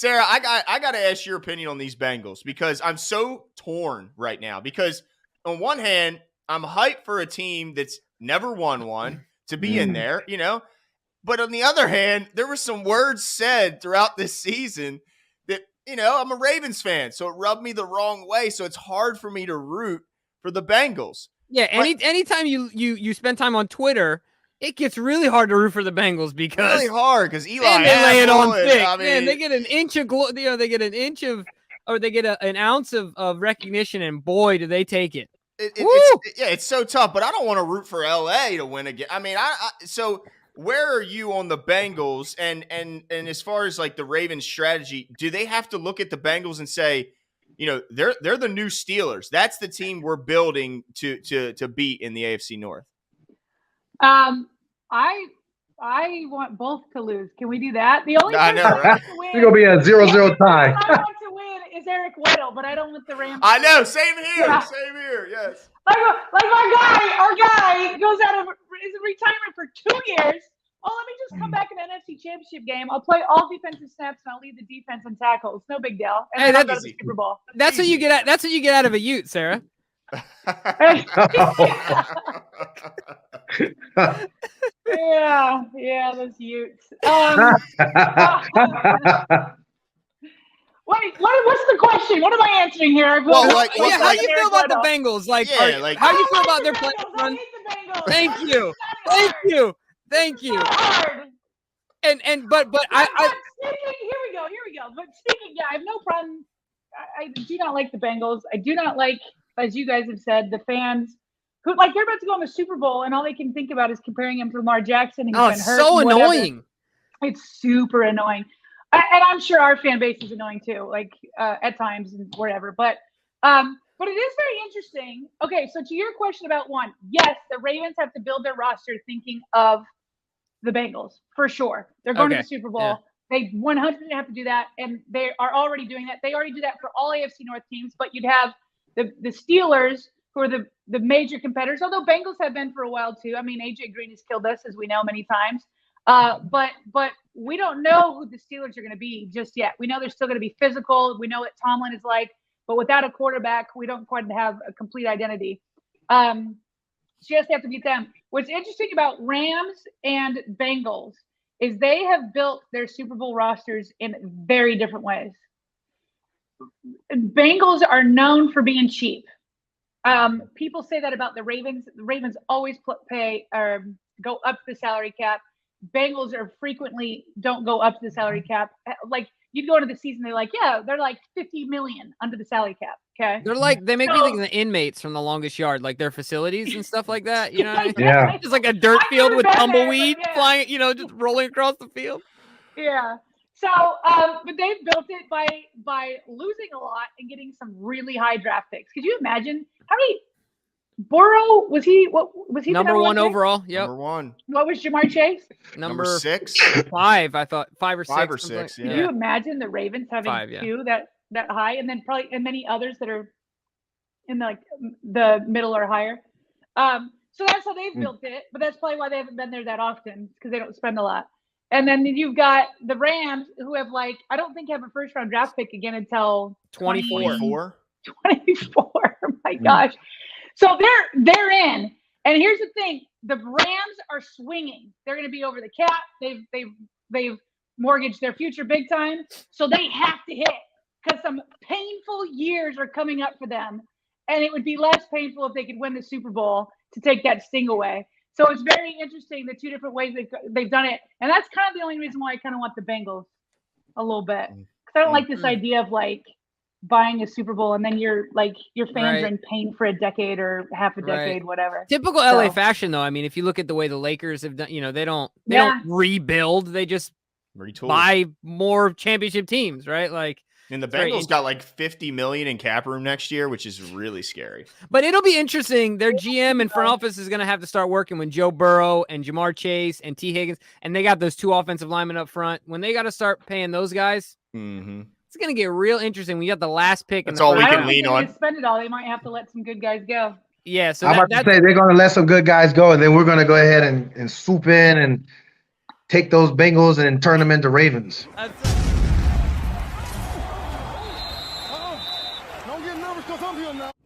Sarah, I got to ask your opinion on these Bengals because I'm so torn right now. Because on one hand, I'm hyped for a team that's never won one to be in there, But on the other hand, there were some words said throughout this season that, I'm a Ravens fan, so it rubbed me the wrong way. So it's hard for me to root for the Bengals. Yeah, anytime you spend time on Twitter, it gets really hard to root for the Bengals because really hard because Eli and they lay it on thick. I mean, man, they get an inch of they get an inch of, or they get an ounce of recognition, and boy, do they take it. It's so tough. But I don't want to root for LA to win again. I mean, so where are you on the Bengals? And as far as like the Ravens strategy, do they have to look at the Bengals and say, they're the new Steelers. That's the team we're building to beat in the AFC North. I want both to lose. Can we do that? The only I know, right? It's gonna be a 0-0 tie. I want to win is Eric Weddle, but I don't want the Rams. I know. Same here. Yeah. Same here. Yes. Like our guy goes out of his retirement for 2 years. Oh, let me just come back in the NFC Championship game. I'll play all defensive snaps and I'll lead the defense in tackles. No big deal. And then I'll go to the Super Bowl. That's what you get. That's what you get out of a Ute, Sarah. yeah, those Utes. What's the question? What am I answering here? How do you feel about the Bengals? How do you feel about their play? Thank you. But here we go. But speaking, I have no problem. I do not like the Bengals. I do not like, as you guys have said, the fans who they're about to go in the Super Bowl and all they can think about is comparing him to Lamar Jackson. And it's so annoying. It's super annoying. And I'm sure our fan base is annoying too, at times and whatever. But it is very interesting. Okay, so to your question about one, yes, the Ravens have to build their roster thinking of the Bengals for sure. They're going to the Super Bowl. Yeah. They 100% have to do that, and they are already doing that. They already do that for all AFC North teams, but you'd have the Steelers, who are the major competitors, although Bengals have been for a while too. I mean, AJ Green has killed us, as we know, many times. But we don't know who the Steelers are going to be just yet. We know they're still going to be physical. We know what Tomlin is like, but without a quarterback, we don't quite have a complete identity. So you just have to beat them. What's interesting about Rams and Bengals is they have built their Super Bowl rosters in very different ways. Bengals are known for being cheap. People say that about the Ravens. The Ravens always go up to the salary cap. Bengals are frequently don't go up to the salary cap. Like you'd go into the season, they're like 50 million under the salary cap. Okay. They make me think of the inmates from The Longest Yard, like their facilities and stuff like that. You know what I mean? Yeah. Just like a dirt field with tumbleweed flying, just rolling across the field. Yeah. So, but they've built it by losing a lot and getting some really high draft picks. Could you imagine how many? Burrow was he? What was he? Number one overall. Yep. Number one. What was Jamar Chase? Number 6. 5. I thought 5 or 6. 5 or 6. Yeah. Could you imagine the Ravens having 2 that high, and then probably and many others that are in the middle or higher. So that's how they've built it, but that's probably why they haven't been there that often because they don't spend a lot. And then you've got the Rams who have I don't think have a first round draft pick again until 24. 24. Oh my gosh. So they're in. And here's the thing. The Rams are swinging. They're going to be over the cap. They've mortgaged their future big time. So they have to hit because some painful years are coming up for them. And it would be less painful if they could win the Super Bowl to take that sting away. So it's very interesting, the 2 different ways they've done it. And that's kind of the only reason why I kind of want the Bengals a little bit. Because I don't like this idea of buying a Super Bowl and then your fans are in pain for a decade or half a decade, whatever. Typical LA fashion, though. I mean, if you look at the way the Lakers have done, they don't rebuild. They just retool. Buy more championship teams, right? And the Bengals got $50 million in cap room next year, which is really scary. But it'll be interesting. Their GM and front office is going to have to start working when Joe Burrow and Jamar Chase and T. Higgins, and they got those 2 offensive linemen up front. When they got to start paying those guys, it's going to get real interesting when you got the last pick. That's all we can lean on. They spend it all. They might have to let some good guys go. Yeah. So I'm about to say they're going to let some good guys go, and then we're going to go ahead and swoop in and take those Bengals and turn them into Ravens. getting nervous because I'm here now.